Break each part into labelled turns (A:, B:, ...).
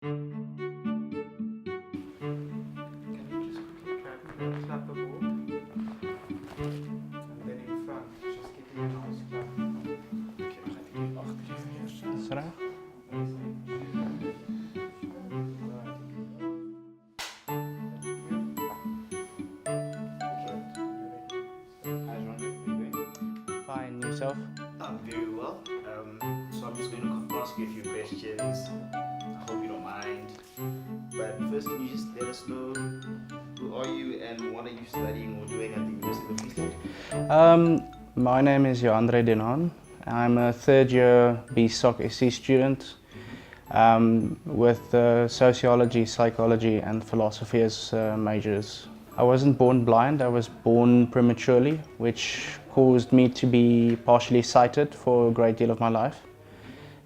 A: Fine, yourself?
B: I'm very well. So I'm just going to ask you a few questions. I hope you don't mind. But first, can you just let us know who are you and what are you studying or doing at the University of Vice-Rector?
A: My name is Johandre. I'm a third year BSoc SC student with Sociology, Psychology and Philosophy as majors. I wasn't born blind, I was born prematurely, which caused me to be partially sighted for a great deal of my life.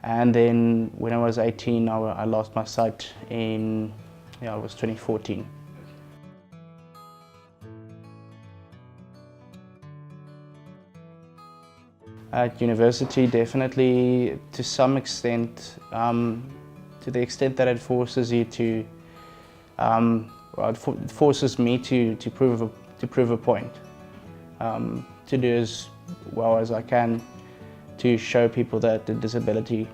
A: And then when I was 18, I lost my sight in, it was 2014. At university, definitely to some extent, to the extent that it forces you to, it forces me to prove a point, to do as well as I can to show people that the disability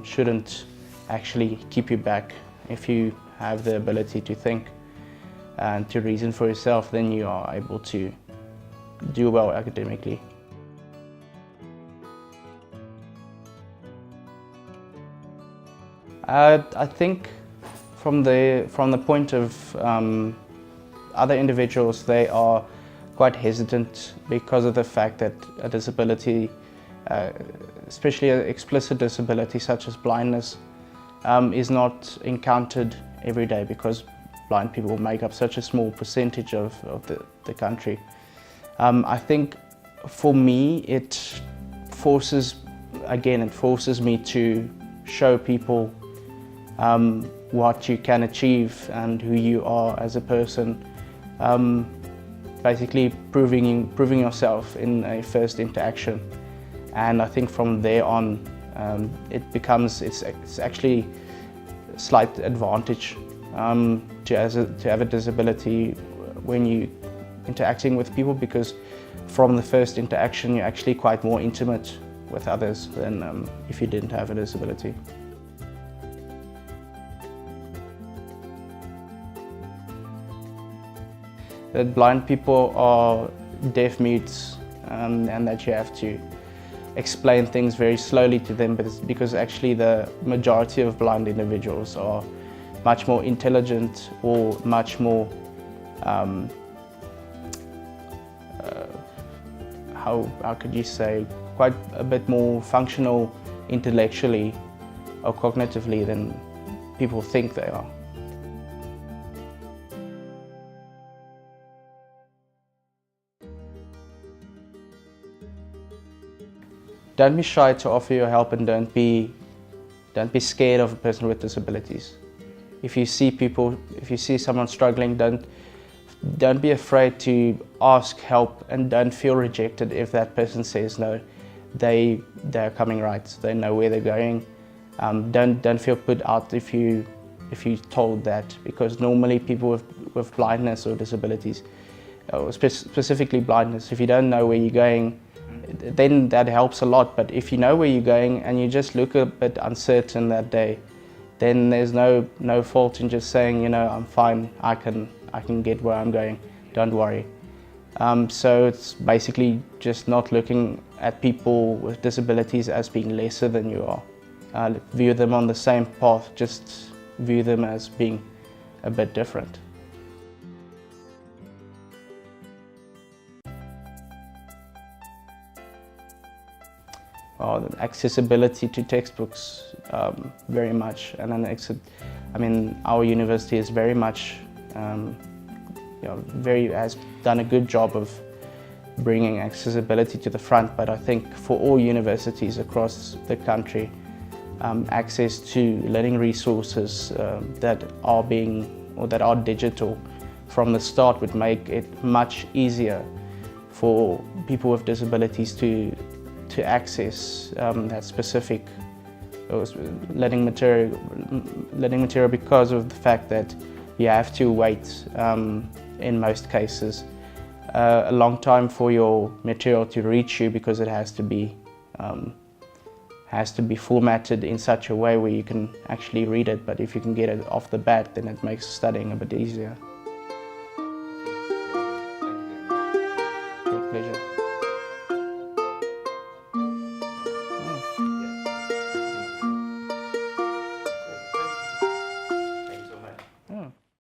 A: shouldn't actually keep you back. If you have the ability to think and to reason for yourself, then you are able to do well academically. I think from the point of other individuals, they are quite hesitant because of the fact that a disability, especially an explicit disability such as blindness, is not encountered every day because blind people make up such a small percentage of the country. I think for me it forces me to show people what you can achieve and who you are as a person, basically proving yourself in a first interaction. And I think from there on it's actually a slight advantage to have a disability when you interacting with people, because from the first interaction you're actually quite more intimate with others than if you didn't have a disability. That blind people are deaf mutes, and that you have to explain things very slowly to them, but it's because actually the majority of blind individuals are much more intelligent or much more, how could you say, quite a bit more functional intellectually or cognitively than people think they are. Don't be shy to offer your help, and don't be scared of a person with disabilities. If you see someone struggling, don't be afraid to ask help, and don't feel rejected if that person says no. They're coming right. They know where they're going. Don't feel put out if you're told that, because normally people with blindness or disabilities, or specifically blindness, if you don't know where you're going, then that helps a lot. But if you know where you're going and you just look a bit uncertain that day, then there's no fault in just saying, you know, I'm fine, I can get where I'm going, don't worry. So it's basically just not looking at people with disabilities as being lesser than you are. View them on the same path, just view them as being a bit different. The accessibility to textbooks, very much, and then our university is very much, has done a good job of bringing accessibility to the front. But I think for all universities across the country, access to learning resources that are digital from the start would make it much easier for people with disabilities to access that specific letting material because of the fact that you have to wait in most cases a long time for your material to reach you, because it has to be formatted in such a way where you can actually read it. But if you can get it off the bat, then it makes studying a bit easier.